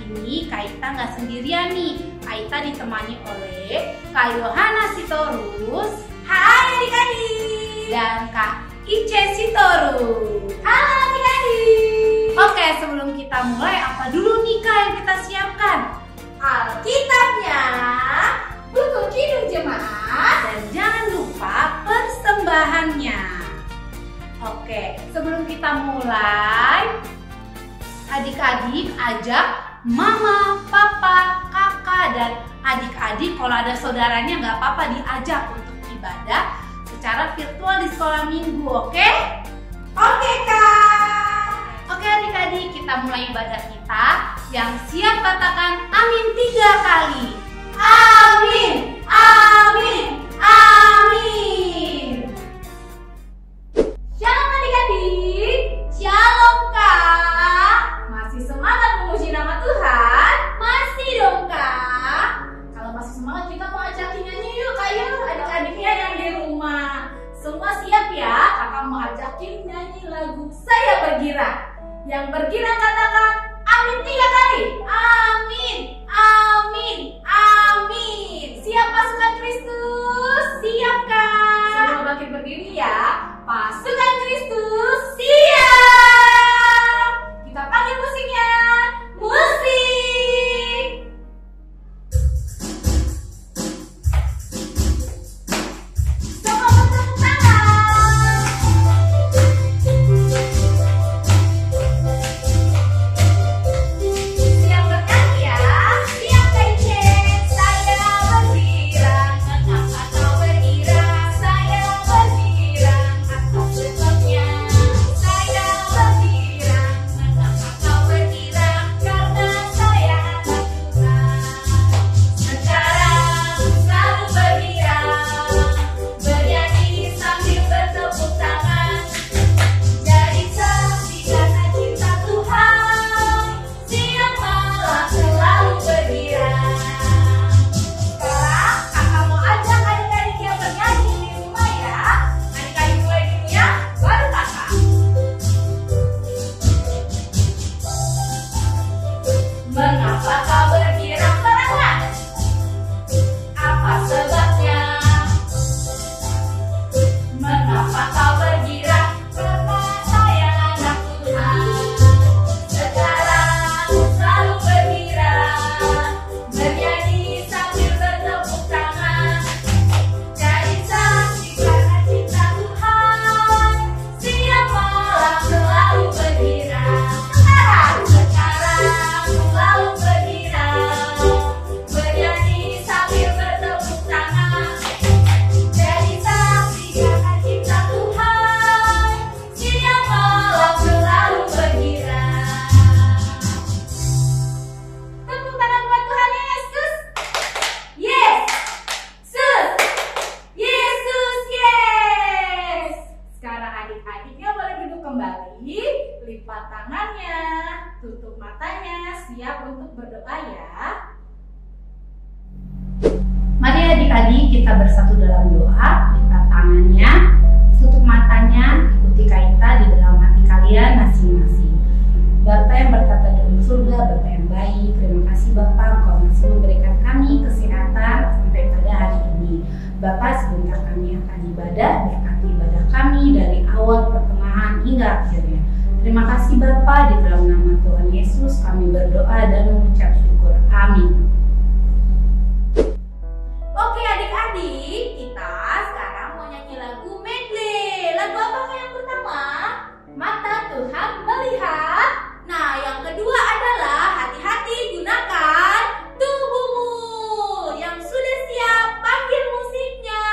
ini Kak Ita nggak sendirian nih. Kak Ita ditemani oleh Kak Yohana Sitorus. Hai adik-adik. Dan Kak Ice Sitorus. Halo adik-adik. Oke, sebelum kita mulai, apa dulu nih Kak yang kita siapkan? Alkitabnya, buku Kidung Jemaat, dan jangan lupa persembahannya. Oke, sebelum kita mulai, adik-adik ajak mama, papa, kakak, dan adik-adik kalau ada saudaranya nggak apa-apa diajak untuk ibadah secara virtual di sekolah minggu, oke? Oke Kak. Oke adik-adik, kita mulai ibadah kita. Yang siap katakan amin 3 kali. Amin, amin, amin. Shalom adik-adik. Shalom Kak. Masih semangat memuji nama Tuhan? Masih dong Kak. Kalau masih semangat kita mau ajakin nyanyi yuk Kak ya, adik-adiknya yang di rumah. Semua siap ya? Kakak mau ajakin nyanyi lagu Saya Bergirang. Yang bergirang katakan amin 3 kali. Amin, amin, amin. Siap pasukan Kristus? Siap Kak? Semua bangkit berdiri ya. Pasukan Kristus siap. Kita panggil musiknya. Musik. Semua bertepuk tangan. Siap bernyanyi ya. Siap Kaice. Saya bergirang, mengapa kau bergirang? Saya bergirang atas sebabnya. Saya bergirang, mengapa kau bergirang? Karena saya anak Tuhan. Sekarang selalu bergirang, bernyanyi sambil bertepuk tangan. Jadi saksi karena cinta Tuhan, siang malam selalu bergirang. Sekarang kakak mau ajak adik-adik yang bernyanyi di rumah ya. Adik-adik mulai dulu ya, baru kakak. Mengapa kau bergirang terangkan? Apa sebabnya? Mengapa kau bergirang? Karena saya anak Tuhan. Sekarang selalu bergirang, bernyanyi sambil bertepuk tangan. Jadi saksi karena cinta Tuhan, siang malam selalu bergirang. Sekarang selalu bergirang, bernyanyi sambil bertepuk tangan. Jadi saksi karena cinta Tuhan, siang malam selalu bergirang. Tepuk tangan buat Tuhan Yesus. Yes, sus, Yesus, yes. Sekarang adik-adiknya boleh duduk kembali, lipat tangannya, tutup matanya, siap untuk berdoa ya. Mari adik-adik kita bersatu dalam doa, lipat tangannya, tutup matanya, ikuti Kak Ita di dalam hati kalian masing-masing. Bapa yang bertata dalam surga, Bapa yang baik, terima kasih Bapa Engkau masih memberikan kami kesehatan sampai pada hari ini. Bapa, sebentar kami akan ibadah, berkati ibadah kami dari awal, pertengahan hingga akhirnya. Terima kasih Bapa, di dalam nama Tuhan Yesus kami berdoa dan mengucap syukur. Amin. Oke adik-adik, kita sekarang mau nyanyi lagu medley. Lagu apa Kak yang pertama? Mata Tuhan melihat. Nah, yang kedua adalah hati-hati gunakan tubuhmu. Yang sudah siap, panggil musiknya.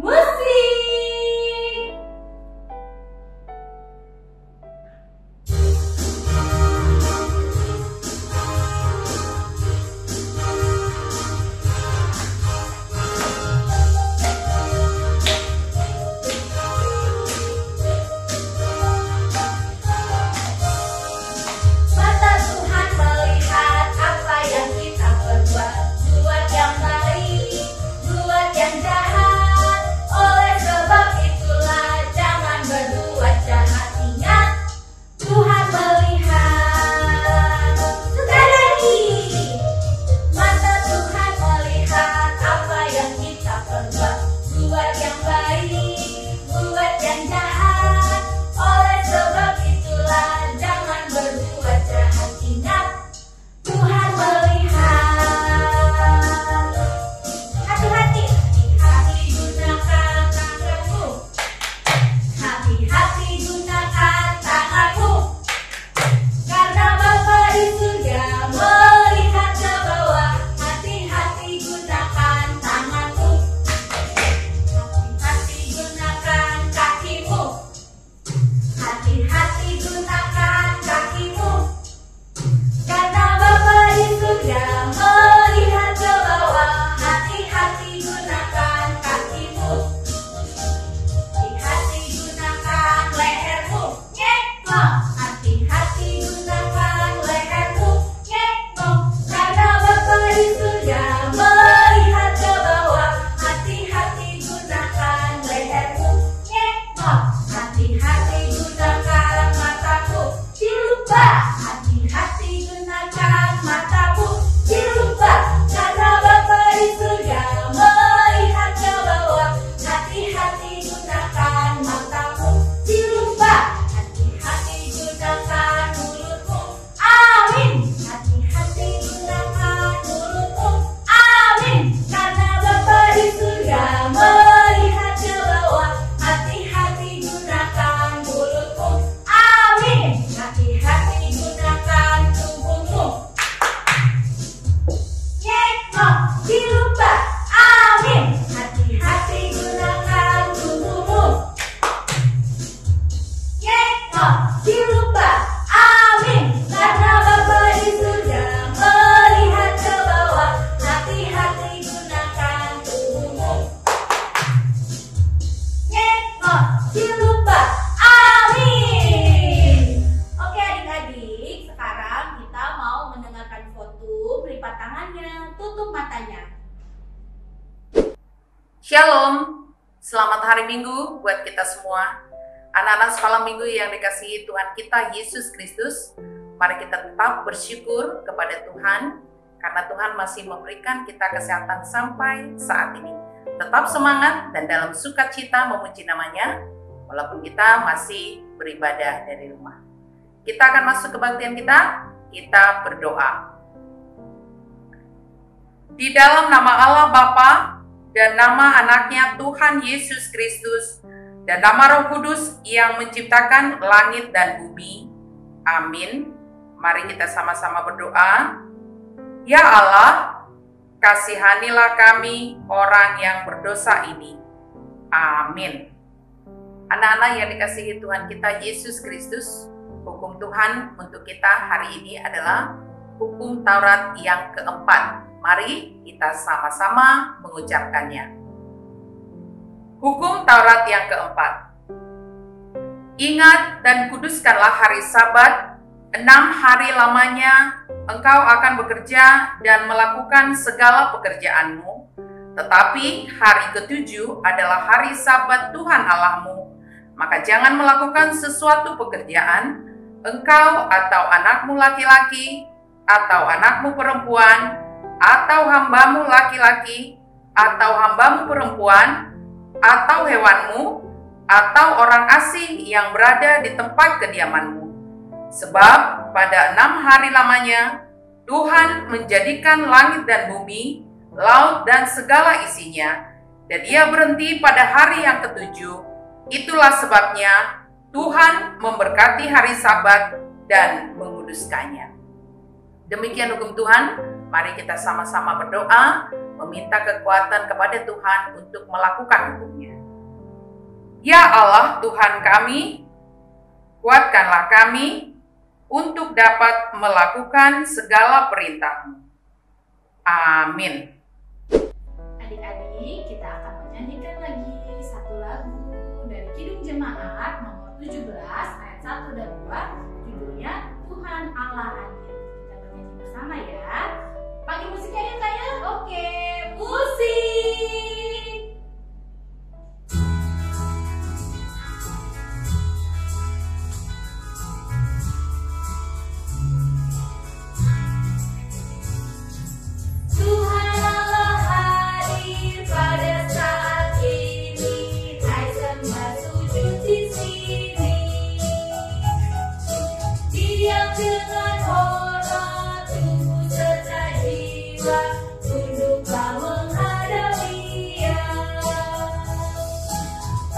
Musik. tangannya, tutup matanya. Shalom, selamat hari Minggu buat kita semua. Anak-anak sekolah minggu yang dikasihi Tuhan kita Yesus Kristus, mari kita tetap bersyukur kepada Tuhan karena Tuhan masih memberikan kita kesehatan sampai saat ini. Tetap semangat dan dalam sukacita memuji namanya, walaupun kita masih beribadah dari rumah. Kita akan masuk kebaktian kita berdoa. Di dalam nama Allah Bapa dan nama anaknya Tuhan Yesus Kristus dan nama Roh Kudus yang menciptakan langit dan bumi. Amin. Mari kita sama-sama berdoa. Ya Allah, kasihanilah kami orang yang berdosa ini. Amin. Anak-anak yang dikasihi Tuhan kita Yesus Kristus, hukum Tuhan untuk kita hari ini adalah hukum Taurat yang keempat. Mari kita sama-sama mengucapkannya. Hukum Taurat yang keempat. Ingat dan kuduskanlah hari Sabat, 6 hari lamanya engkau akan bekerja dan melakukan segala pekerjaanmu. Tetapi hari ke-7 adalah hari Sabat Tuhan Allahmu. Maka jangan melakukan sesuatu pekerjaan, engkau atau anakmu laki-laki, atau anakmu perempuan, atau hambamu laki-laki, atau hambamu perempuan, atau hewanmu, atau orang asing yang berada di tempat kediamanmu. Sebab pada 6 hari lamanya, Tuhan menjadikan langit dan bumi, laut dan segala isinya, dan Ia berhenti pada hari yang ke-7. Itulah sebabnya Tuhan memberkati hari Sabat dan menguduskannya. Demikian hukum Tuhan, mari kita sama-sama berdoa, meminta kekuatan kepada Tuhan untuk melakukan hukumnya. Ya Allah Tuhan kami, kuatkanlah kami untuk dapat melakukan segala perintah-Mu. Amin. Adik-adik, kita akan menyanyikan lagi satu lagu dari Kidung Jemaat nomor 17 ayat 1 dan 2, judulnya Tuhan Allah Hadir. Kita bernyanyi bersama ya. Pakai musiknya yuk Kak ya? Oke, musik! Tuhan Allah hadir pada saat ini, hai sembah sujud di sini. Diam dengan hormat, tubuh serta jiwa, tunduklah menghadap Dia.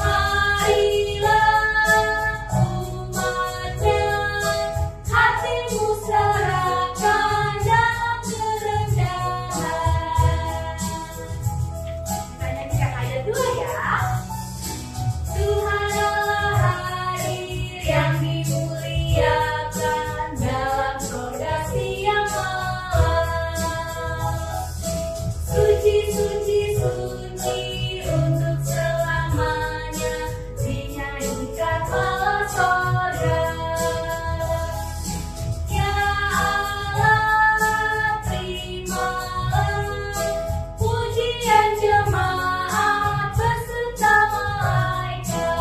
Marilah umatnya, hatimu serahkan dalam kerendahan. Kita nyanyikan ayat 2 ya. Tuhan Allah hadir yang dimuliakan dalam sorga siang malam. Suci, suci, suci untuk selamanya, dinyanyikan malam sorga. Ya Allah, terimalah pujian jemaat beserta malaikat.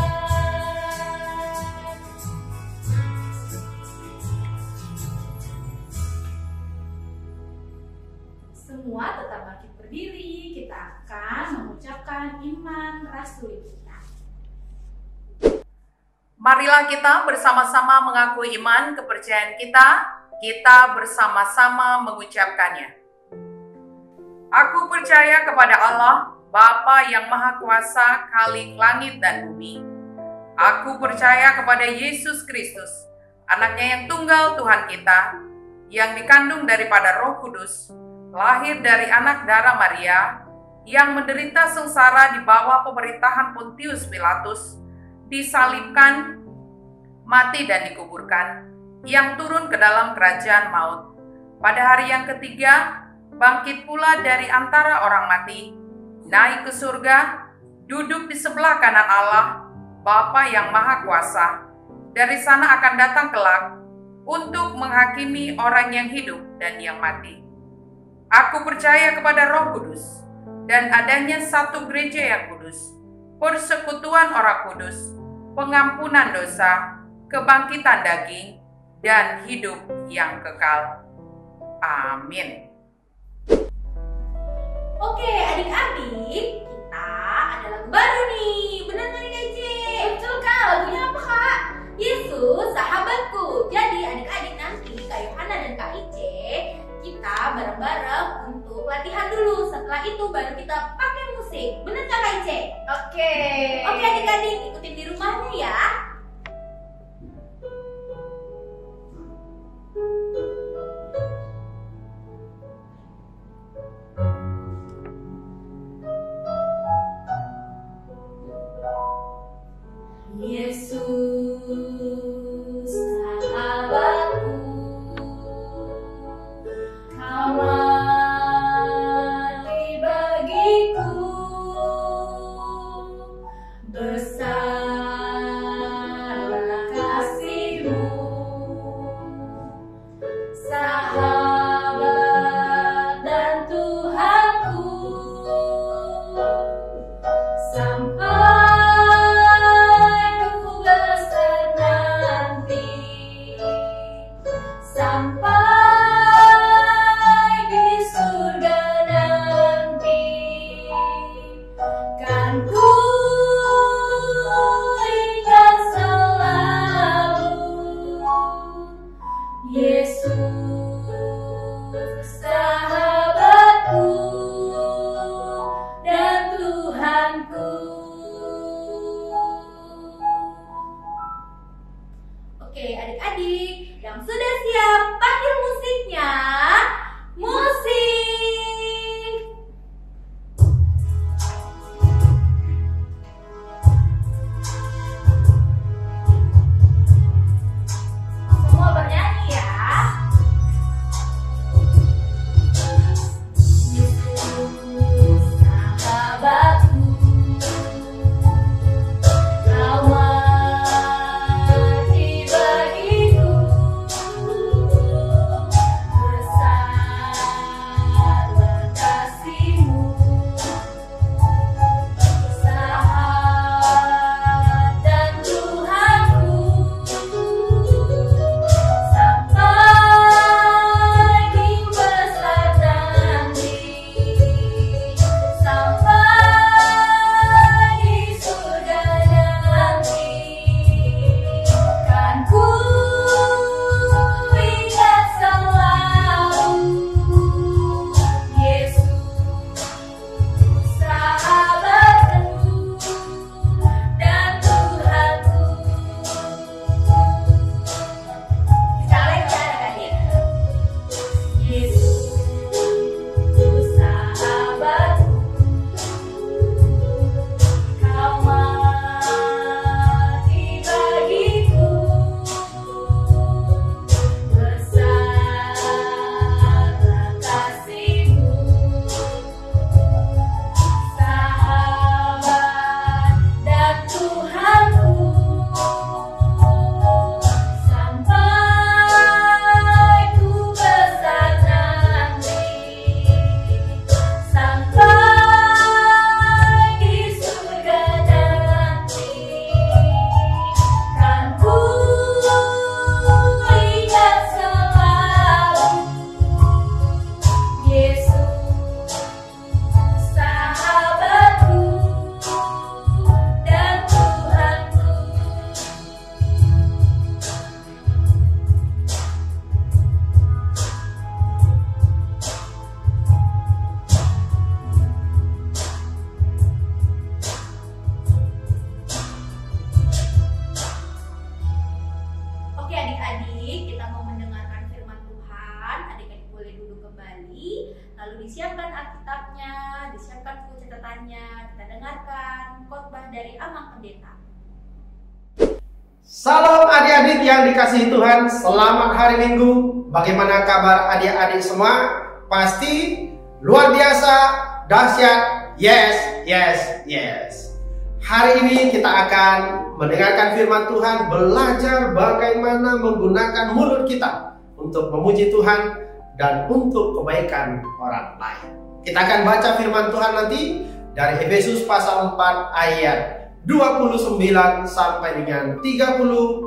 Semua tetap bangkit berdiri, kita akan mengucapkan iman rasuli kita. Marilah kita bersama-sama mengakui iman kepercayaan kita bersama-sama mengucapkannya. Aku percaya kepada Allah, Bapa yang Maha Kuasa, Khalik langit dan bumi. Aku percaya kepada Yesus Kristus, anaknya yang tunggal Tuhan kita, yang dikandung daripada Roh Kudus, lahir dari anak darah Maria, yang menderita sengsara di bawah pemerintahan Pontius Pilatus, disalibkan, mati dan dikuburkan, yang turun ke dalam kerajaan maut. Pada hari yang ketiga, bangkit pula dari antara orang mati, naik ke surga, duduk di sebelah kanan Allah, Bapa yang Maha Kuasa. Dari sana akan datang kelak untuk menghakimi orang yang hidup dan yang mati. Aku percaya kepada Roh Kudus dan adanya satu gereja yang kudus, persekutuan orang kudus, pengampunan dosa, kebangkitan daging, dan hidup yang kekal. Amin. Oke, adik-adik, kita ada lagu baru nih. Bener nggak nih Kak Ice? Betul Kak, lagunya apa Kak? Yesus sahabatku. Jadi adik-adik nanti Kak Yohana dan Kak Ice, kita bareng-bareng untuk latihan dulu. Setelah itu baru kita pakai musik. Bener nggak Kak Ice? Oke. Oke adik-adik, ikutin di rumahnya ya. Yesus sahabatku, Kau mati bagiku, besarlah kasih-Mu, sahabat dan Tuhanku, sampai Oke adik-adik yang sudah siap, panggil musiknya. Musik. Semua bernyanyi ya. Yesus sahabatku, Kau mati bagiku, besarlah kasih-Mu, sahabat dan Tuhanku, sampai di besar nanti, sampai di surga nanti, kan ku ingat selalu Yesus sahabatku dan Tuhanku. Kita lagi adik-adik. Yesus sahabatku, Kau mati bagiku, besarlah kasih-Mu, sahabat dan Tuhanku, sampai ku besar nanti, sampai di surga nanti, kan ku ingat selalu Yesus sahabatku dan Tuhanku. Oke adik-adik, kita mau mendengarkan firman Tuhan. Adik-adik boleh duduk kembali, lalu disiapkan Alkitabnya, disiapkan buku catatannya. Kita dengarkan khotbah dari Amang Pendeta. Salam adik-adik yang dikasihi Tuhan, selamat hari Minggu. Bagaimana kabar adik-adik semua? Pasti luar biasa, dahsyat, yes, yes, yes. Hari ini kita akan mendengarkan firman Tuhan, belajar bagaimana menggunakan mulut kita untuk memuji Tuhan dan untuk kebaikan orang lain. Kita akan baca firman Tuhan nanti dari Efesus pasal 4 ayat 29 sampai dengan 32.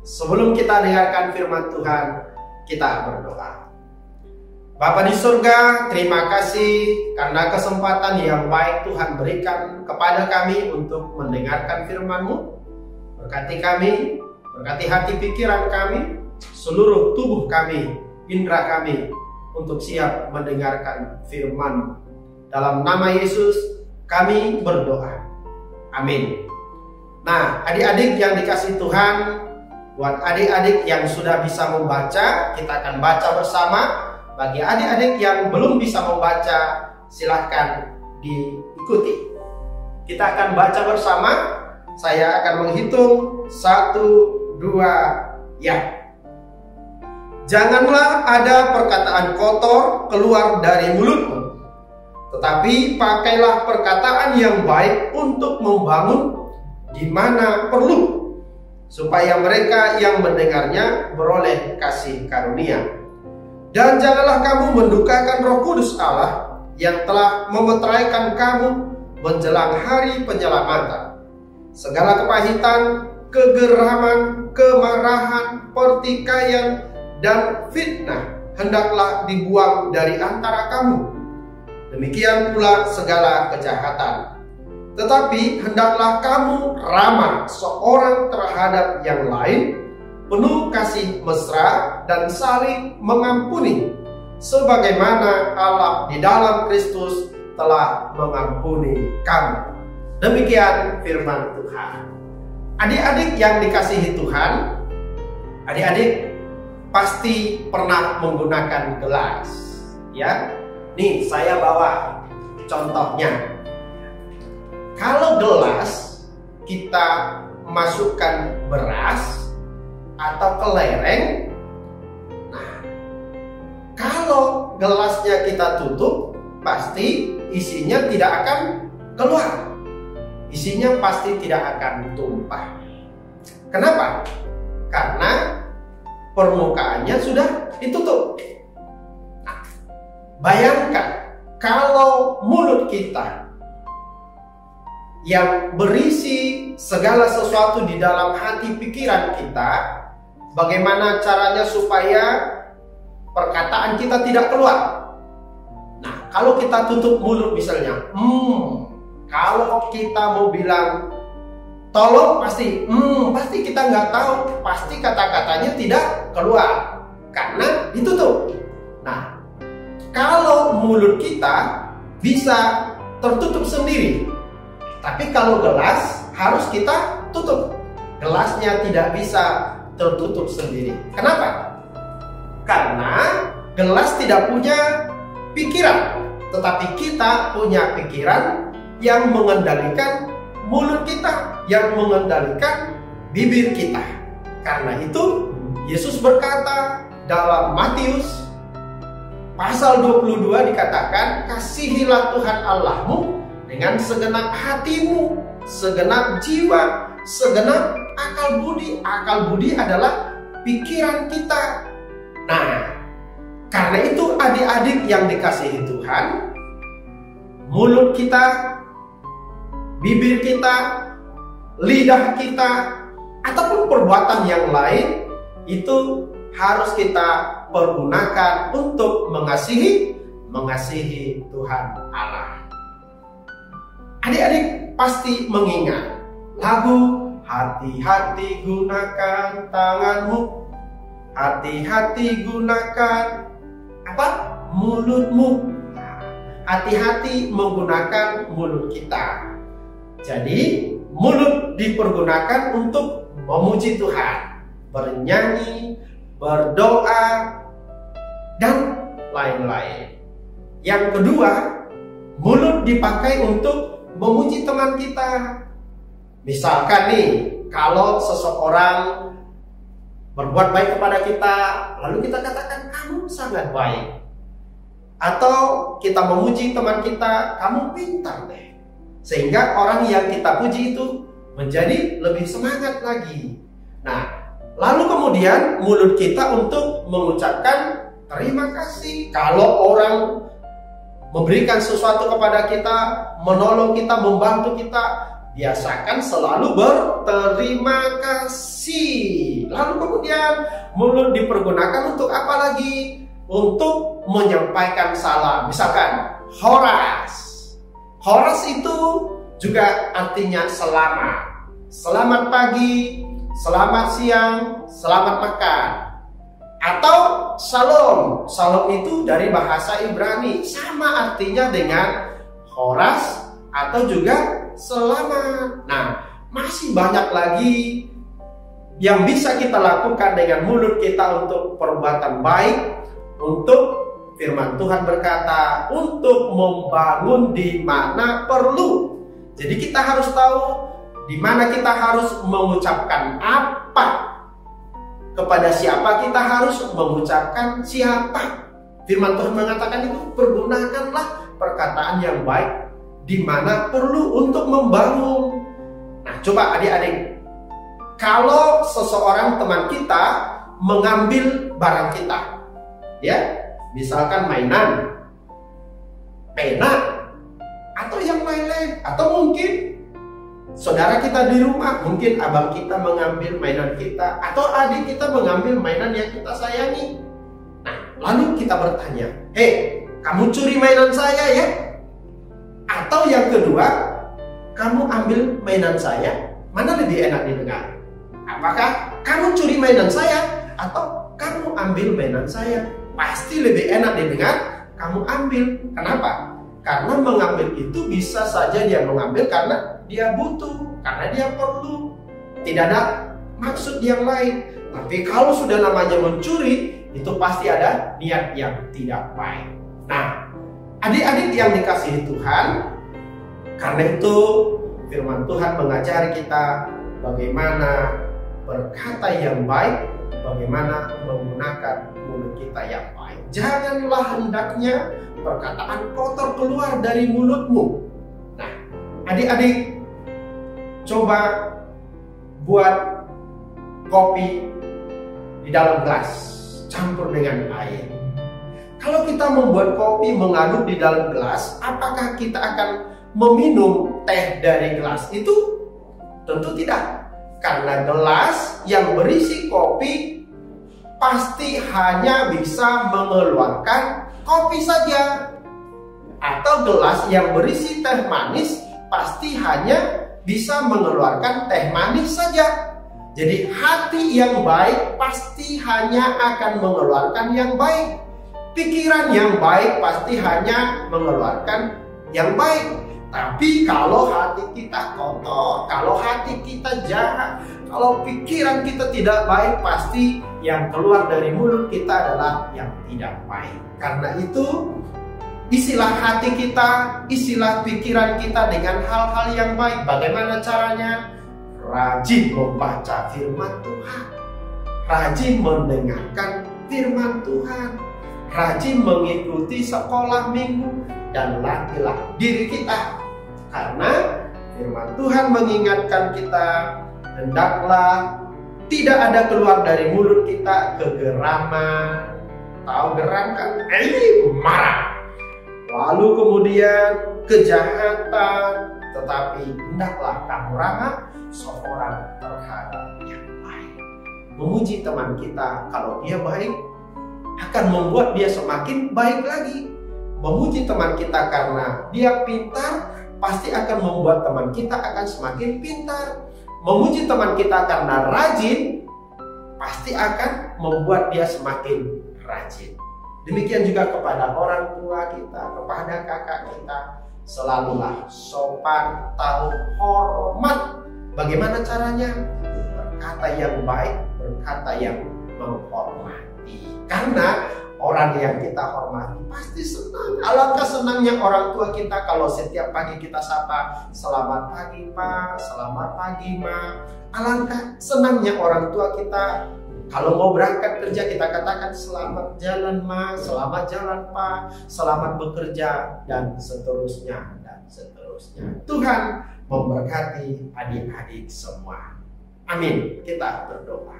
Sebelum kita dengarkan firman Tuhan, kita berdoa. Bapa di surga, terima kasih karena kesempatan yang baik Tuhan berikan kepada kami untuk mendengarkan firman-Mu. Berkati kami, berkati hati pikiran kami, seluruh tubuh kami, indera kami, untuk siap mendengarkan firman-Mu. Dalam nama Yesus kami berdoa. Amin. Nah, adik-adik yang dikasihi Tuhan, buat adik-adik yang sudah bisa membaca, kita akan baca bersama. Bagi adik-adik yang belum bisa membaca, silahkan diikuti. Kita akan baca bersama. Saya akan menghitung 1, 2, ya. Janganlah ada perkataan kotor keluar dari mulutmu, tetapi pakailah perkataan yang baik untuk membangun di mana perlu, supaya mereka yang mendengarnya beroleh kasih karunia. Dan janganlah kamu mendukakan Roh Kudus Allah yang telah memeteraikan kamu menjelang hari penyelamatan. Segala kepahitan, kegeraman, kemarahan, pertikaian, dan fitnah hendaklah dibuang dari antara kamu. Demikian pula segala kejahatan. Tetapi hendaklah kamu ramah seorang terhadap yang lain, penuh kasih mesra dan saling mengampuni, sebagaimana Allah di dalam Kristus telah mengampuni kamu. Demikian firman Tuhan. Adik-adik yang dikasihi Tuhan, adik-adik pasti pernah menggunakan gelas, ya. Nih, saya bawa contohnya. Kalau gelas kita masukkan beras atau kelereng, nah, kalau gelasnya kita tutup, pasti isinya tidak akan keluar. Isinya pasti tidak akan tumpah. Kenapa? Karena permukaannya sudah ditutup. Nah, bayangkan kalau mulut kita yang berisi segala sesuatu di dalam hati pikiran kita, bagaimana caranya supaya perkataan kita tidak keluar? Nah, kalau kita tutup mulut misalnya, kalau kita mau bilang tolong, pasti kita nggak tahu, pasti kata-katanya tidak keluar karena ditutup. Nah, kalau mulut kita bisa tertutup sendiri, tapi kalau gelas harus kita tutup. Gelasnya tidak bisa tertutup sendiri. Kenapa? Karena gelas tidak punya pikiran, tetapi kita punya pikiran yang mengendalikan mulut kita, yang mengendalikan bibir kita. Karena itu Yesus berkata dalam Matius pasal 22 dikatakan, kasihilah Tuhan Allahmu dengan segenap hatimu, segenap jiwa, segenap akal budi. Akal budi adalah pikiran kita. Nah, karena itu adik-adik yang dikasihi Tuhan, mulut kita, bibir kita, lidah kita, ataupun perbuatan yang lain itu harus kita pergunakan untuk mengasihi Tuhan Allah. Adik-adik pasti mengingat lagu hati-hati gunakan tanganmu, hati-hati gunakan mulutmu. Hati-hati menggunakan mulut kita. Jadi mulut dipergunakan untuk memuji Tuhan, bernyanyi, berdoa, dan lain-lain. Yang kedua, mulut dipakai untuk memuji teman kita. Misalkan nih, kalau seseorang berbuat baik kepada kita, lalu kita katakan kamu sangat baik. Atau kita memuji teman kita, kamu pintar deh. Sehingga orang yang kita puji itu menjadi lebih semangat lagi. Nah, lalu kemudian mulut kita untuk mengucapkan terima kasih. Kalau orang memberikan sesuatu kepada kita, menolong kita, membantu kita, biasakan selalu berterima kasih. Lalu kemudian mulut dipergunakan untuk apa lagi? Untuk menyampaikan salam. Misalkan horas. Horas itu juga artinya selamat. Selamat pagi, selamat siang, selamat makan. Atau shalom. Shalom itu dari bahasa Ibrani, sama artinya dengan horas atau juga selamat. Nah, masih banyak lagi yang bisa kita lakukan dengan mulut kita untuk perbuatan baik. Untuk firman Tuhan berkata, untuk membangun di mana perlu. Jadi kita harus tahu di mana kita harus mengucapkan apa. Kepada siapa kita harus mengucapkan siapa. Firman Tuhan mengatakan itu, pergunakanlah perkataan yang baik di mana perlu untuk membangun. Nah, coba adik-adik, kalau seseorang teman kita mengambil barang kita, ya, misalkan mainan, pena, atau yang lain-lain, atau mungkin saudara kita di rumah, mungkin abang kita mengambil mainan kita, atau adik kita mengambil mainan yang kita sayangi. Nah, lalu kita bertanya, "Hei, kamu curi mainan saya ya?" Atau yang kedua, "Kamu ambil mainan saya." Mana lebih enak didengar? Apakah kamu curi mainan saya atau kamu ambil mainan saya? Pasti lebih enak didengar kamu ambil. Kenapa? Karena mengambil itu bisa saja dia mengambil karena dia butuh, karena dia perlu, tidak ada maksud yang lain. Tapi kalau sudah namanya mencuri, itu pasti ada niat yang tidak baik. Nah, adik-adik yang dikasihi Tuhan, karena itu firman Tuhan mengajari kita bagaimana berkata yang baik, bagaimana menggunakan mulut kita yang baik. Janganlah hendaknya perkataan kotor keluar dari mulutmu. Nah, adik-adik, coba buat kopi di dalam gelas, campur dengan air. Kalau kita membuat kopi mengaduk di dalam gelas, apakah kita akan meminum teh dari gelas itu? Tentu tidak. Karena gelas yang berisi kopi pasti hanya bisa mengeluarkan kopi saja. Atau gelas yang berisi teh manis pasti hanya bisa mengeluarkan teh manis saja. Jadi hati yang baik pasti hanya akan mengeluarkan yang baik. Pikiran yang baik pasti hanya mengeluarkan yang baik. Tapi kalau hati kita kotor, kalau hati kita jahat, kalau pikiran kita tidak baik, pasti yang keluar dari mulut kita adalah yang tidak baik. Karena itu, isilah hati kita, isilah pikiran kita dengan hal-hal yang baik. Bagaimana caranya? Rajin membaca firman Tuhan, rajin mendengarkan firman Tuhan, rajin mengikuti sekolah minggu, dan latihlah diri kita. Karena firman Tuhan mengingatkan kita, hendaklah tidak ada keluar dari mulut kita kegeraman. Tahu geram kan? Marah. Lalu kemudian kejahatan. Tetapi hendaklah kamu ramah seorang terhadap yang baik. Memuji teman kita kalau dia baik akan membuat dia semakin baik lagi. Memuji teman kita karena dia pintar, pasti akan membuat teman kita akan semakin pintar. Memuji teman kita karena rajin, pasti akan membuat dia semakin rajin. Demikian juga kepada orang tua kita, kepada kakak kita, selalulah sopan, tahu hormat. Bagaimana caranya? Berkata yang baik, berkata yang menghormati. Karena orang yang kita hormati pasti senang. Alangkah senangnya orang tua kita kalau setiap pagi kita sapa, "Selamat pagi Pak, selamat pagi Ma." Alangkah senangnya orang tua kita kalau mau berangkat kerja kita katakan, "Selamat jalan Ma, selamat jalan Pak, selamat bekerja," dan seterusnya dan seterusnya. Tuhan memberkati adik-adik semua. Amin. Kita berdoa.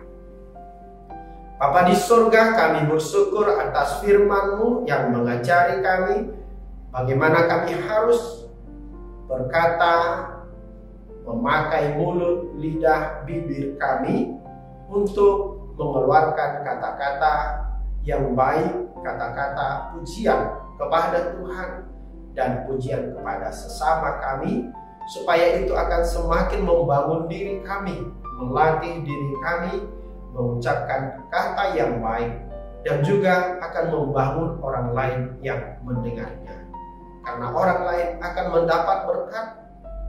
Bapa di surga, kami bersyukur atas firman-Mu yang mengajari kami bagaimana kami harus berkata, memakai mulut, lidah, bibir kami untuk mengeluarkan kata-kata yang baik, kata-kata pujian kepada Tuhan dan pujian kepada sesama kami, supaya itu akan semakin membangun diri kami, melatih diri kami mengucapkan kata yang baik, dan juga akan membangun orang lain yang mendengarnya. Karena orang lain akan mendapat berkat,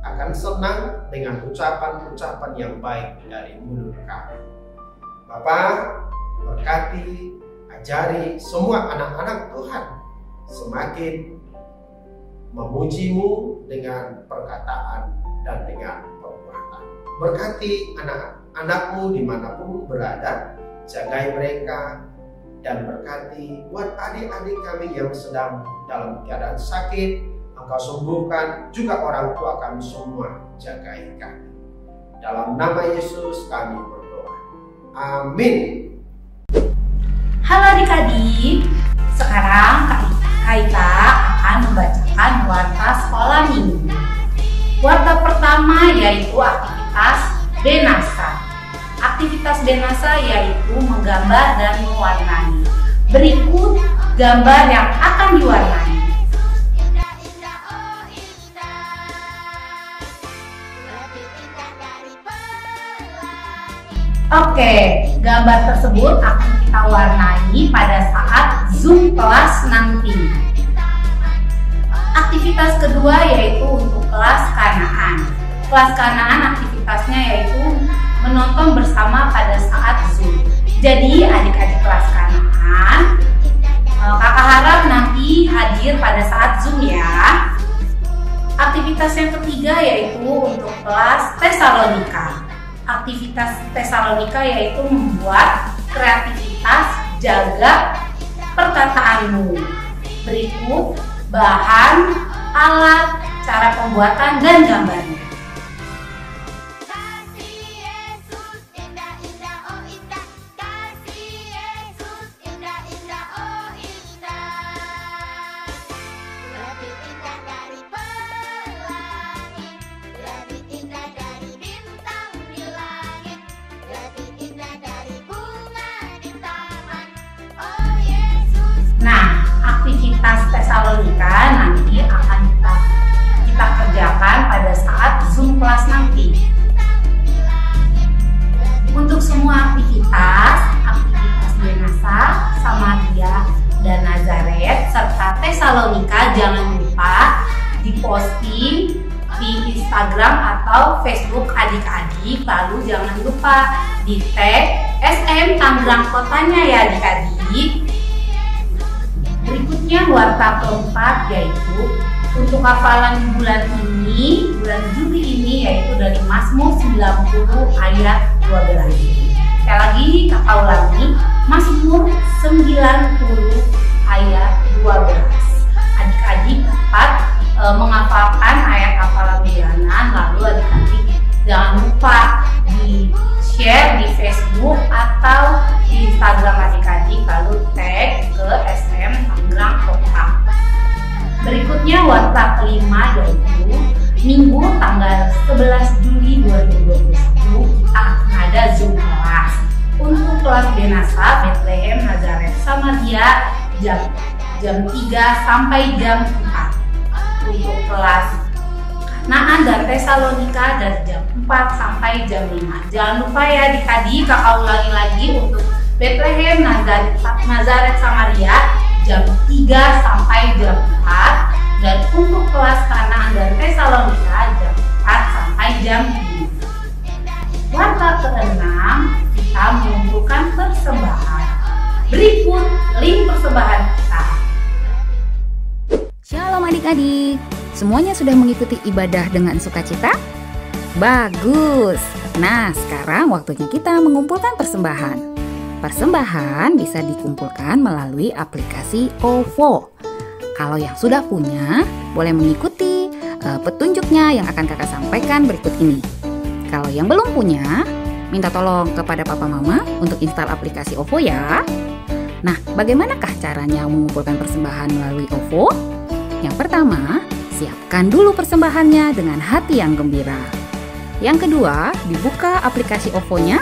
akan senang dengan ucapan-ucapan yang baik dari mulut kami. Bapak, berkati, ajari semua anak-anak Tuhan semakin memuji-Mu dengan perkataan dan dengan perbuatan. Berkati anak-anak-Mu dimanapun berada, jagai mereka, dan berkati buat adik-adik kami yang sedang dalam keadaan sakit, Engkau sembuhkan, juga orang tua kami semua, jagai kami. Dalam nama Yesus kami berdoa. Amin. Halo adik-adik, sekarang Kak Ita akan membacakan warta sekolah minggu. Warta pertama yaitu aktivitas Benasa. Aktivitas Benasa yaitu menggambar dan mewarnai. Berikut gambar yang akan diwarnai. Oke, gambar tersebut akan kita warnai pada saat Zoom kelas nanti. Aktivitas kedua yaitu untuk kelas Kanaan. Kelas Kanaan aktivitasnya yaitu menonton bersama pada saat Zoom. Jadi adik-adik kelas Kanaan, kakak harap nanti hadir pada saat Zoom ya. Aktivitas yang ketiga yaitu untuk kelas Tesalonika. Aktivitas Tesalonika yaitu membuat kreativitas jaga perkataanmu. Berikut bahan, alat, cara pembuatan, dan gambarnya. Aktivitas Tesalonika nanti akan kita kerjakan pada saat Zoom kelas nanti. Untuk semua aktivitas Benasa, Samaria, dan Nazaret serta Tesalonika jangan lupa diposting di Instagram atau Facebook adik-adik. Lalu jangan lupa di tag SM Tangerang Kotanya ya adik-adik. Berikutnya warta keempat yaitu untuk hafalan bulan ini, bulan Juli ini yaitu dari Mazmur 90 ayat 12. Sekali lagi kakak ulangi, Mazmur 90 ayat 12. Adik-adik dapat menghafalkan ayat hafalan bulanan, lalu adik-adik jangan lupa di share di Facebook atau di Instagram adik-adik, lalu tag ke SM Tangerang Kota. Berikutnya warta kelima yaitu Minggu tanggal 11 Juli 2021 kita akan ada Zoom kelas. Untuk kelas Benasa, Bethlehem, Nazaret, Samaria jam 3 sampai jam 4. Untuk kelas Kanaan dan Tesalonika dari jam 4 sampai jam 5. Jangan lupa ya adik-adik, kakak ulangi lagi untuk Bethlehem, Nazaret, Samaria jam 3 sampai jam 4, dan untuk kelas Kanaan dan Tesalonika jam 4 sampai jam 5. Warta ke-6 kita mengumpulkan persembahan. Berikut link persembahan kita. Shalom adik-adik, semuanya sudah mengikuti ibadah dengan sukacita? Bagus! Nah, sekarang waktunya kita mengumpulkan persembahan. Persembahan bisa dikumpulkan melalui aplikasi OVO. Kalau yang sudah punya, boleh mengikuti petunjuknya yang akan kakak sampaikan berikut ini. Kalau yang belum punya, minta tolong kepada papa mama untuk install aplikasi OVO ya. Nah, bagaimanakah caranya mengumpulkan persembahan melalui OVO? Yang pertama, siapkan dulu persembahannya dengan hati yang gembira. Yang kedua, dibuka aplikasi OVO-nya.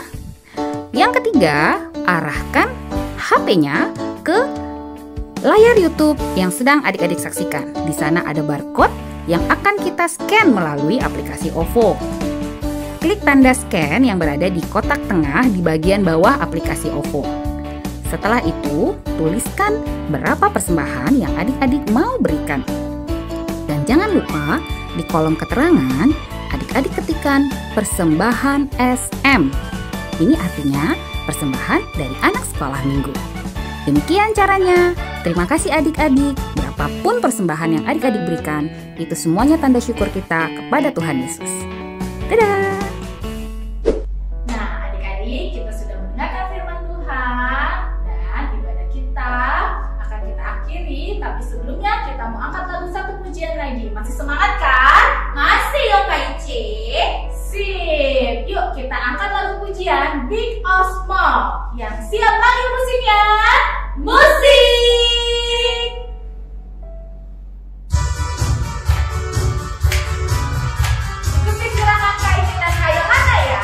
Yang ketiga, arahkan HP-nya ke layar YouTube yang sedang adik-adik saksikan. Di sana ada barcode yang akan kita scan melalui aplikasi OVO. Klik tanda scan yang berada di kotak tengah di bagian bawah aplikasi OVO. Setelah itu, tuliskan berapa persembahan yang adik-adik mau berikan. Dan jangan lupa di kolom keterangan, adik-adik ketikkan persembahan SM. Ini artinya persembahan dari anak sekolah minggu. Demikian caranya. Terima kasih adik-adik. Berapapun persembahan yang adik-adik berikan, itu semuanya tanda syukur kita kepada Tuhan Yesus. Dadah! Nah, adik-adik, kita sudah mendengarkan firman Tuhan dan ibadah kita akan kita akhiri. Tapi sebelumnya kita mau angkat lagu satu pujian lagi. Masih semangat kan? Masih dong Kak Ici? Sip! Yuk kita angkat lagu pujian Big or Small. Yang siap panggil musiknya? Musik! Ikuti gerakan Kak Ici dan Kak Yohana ya.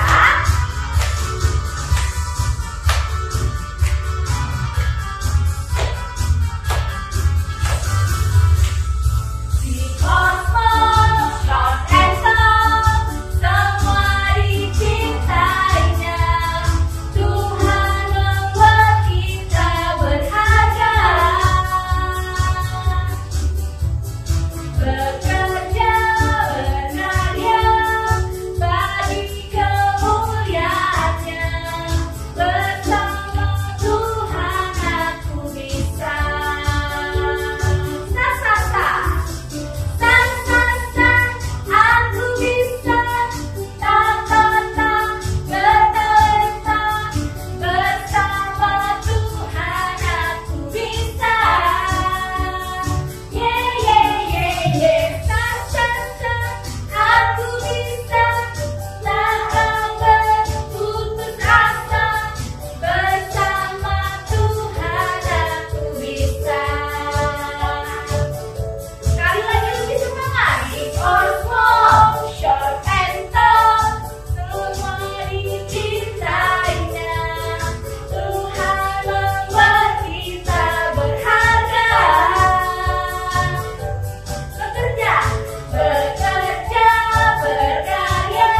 Big or small, short and tall, semua dicintainya. Tuhan membuat kita berharga. Bekerja berkarya bagi kemuliaannya. Bersama Tuhan aku bisa. Sa sa sa. Sa sa sa, aku bisa. Ta ta ta, bertalenta. Bersama Tuhan aku bisa. Yeah yeah yeah yeah. Sa sa sa, aku bisa. Takkan berputus asa. Bersama Tuhan aku bisa. Sekali lagi lebih semangat. Big or small, short and tall, semua dicintainya. Tuhan membuat kita berharga. Bekerja, bekerja, berkarya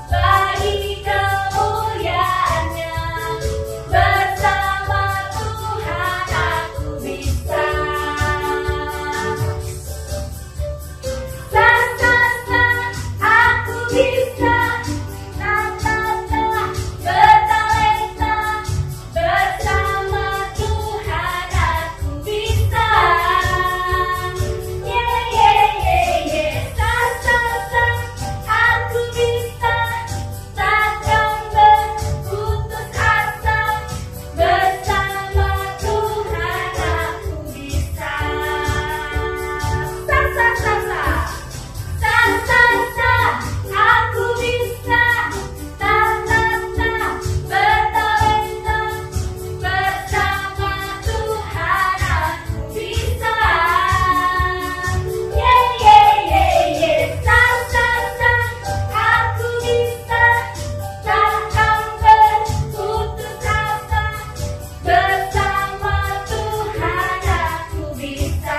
bagi kemuliaannya. Bersama Tuhan aku bisa. Sa sa sa, aku bisa. Ta ta ta, bertalenta. Bersama Tuhan aku bisa. Yeah yeah yeah yeah. Sa sa sa, aku bisa. Takkan berputus asa. Bersama Tuhan aku bisa. Sa sa sa sa. Sa sa sa, aku bisa. Ta ta ta, bertalenta. Bersama Tuhan aku bisa. Yeah yeah yeah yeah. Sa sa sa, aku bisa. Takkan berputus asa. Bersama Tuhan aku bisa.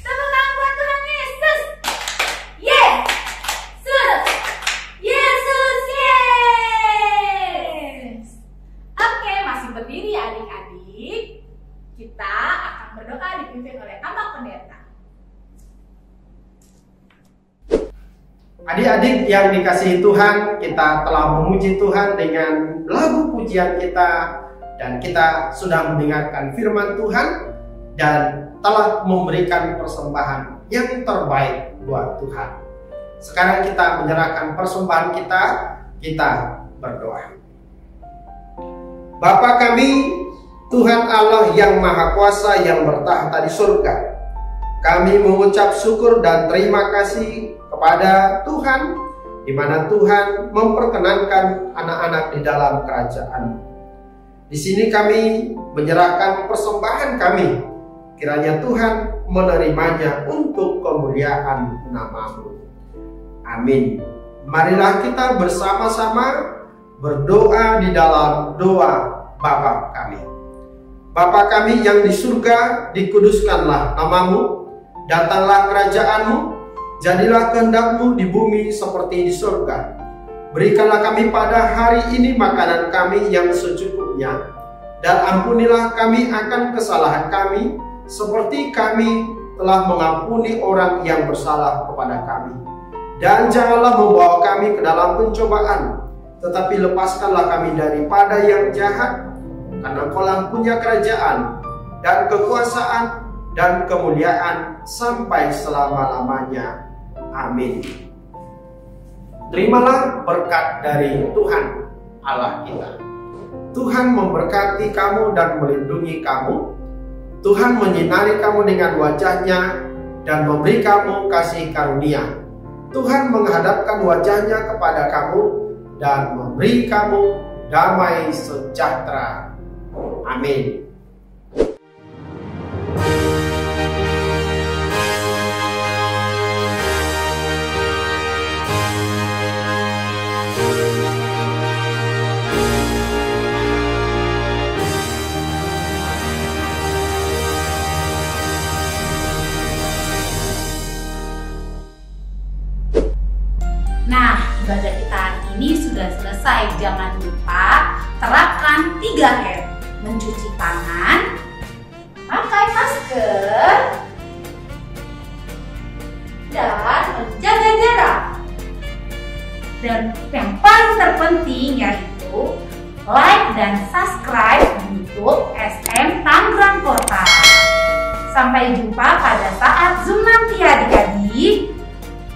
Tepuk tangan buat Tuhan Yesus. Yesus. Yesus, yes. Oke, masih berdiri adik-adik. Kita akan berdoa dipimpin oleh Ambang Pendeta. Adik-adik yang dikasihi Tuhan, kita telah memuji Tuhan dengan lagu pujian kita, dan kita sudah mendengarkan firman Tuhan dan telah memberikan persembahan yang terbaik buat Tuhan. Sekarang kita menyerahkan persembahan kita berdoa. Bapa kami, Tuhan Allah yang Maha Kuasa yang bertahta di surga, kami mengucap syukur dan terima kasih kepada Tuhan, di mana Tuhan memperkenankan anak-anak di dalam kerajaan. Di sini kami menyerahkan persembahan kami, kiranya Tuhan menerimanya untuk kemuliaan nama-Mu. Amin. Marilah kita bersama-sama berdoa di dalam doa Bapa kami. Bapa kami yang di surga, dikuduskanlah nama-Mu, datanglah kerajaan-Mu, jadilah kehendak-Mu di bumi seperti di surga. Berikanlah kami pada hari ini makanan kami yang secukupnya, dan ampunilah kami akan kesalahan kami, seperti kami telah mengampuni orang yang bersalah kepada kami. Dan janganlah membawa kami ke dalam pencobaan, tetapi lepaskanlah kami daripada yang jahat, karena Engkau punya kerajaan dan kekuasaan dan kemuliaan sampai selama-lamanya. Amin. Terimalah berkat dari Tuhan Allah kita. Tuhan memberkati kamu dan melindungi kamu. Tuhan menyinari kamu dengan wajah-Nya dan memberi kamu kasih karunia. Tuhan menghadapkan wajah-Nya kepada kamu dan memberi kamu damai sejahtera. Amin. Nah, ibadah kita hari ini sudah selesai. Jangan lupa terapkan 3M. Mencuci tangan, pakai masker, dan menjaga jarak. Dan yang paling terpenting yaitu like dan subscribe YouTube SM Tangerang Kota. Sampai jumpa pada saat Zoom nanti adik-adik.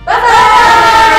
Bye-bye!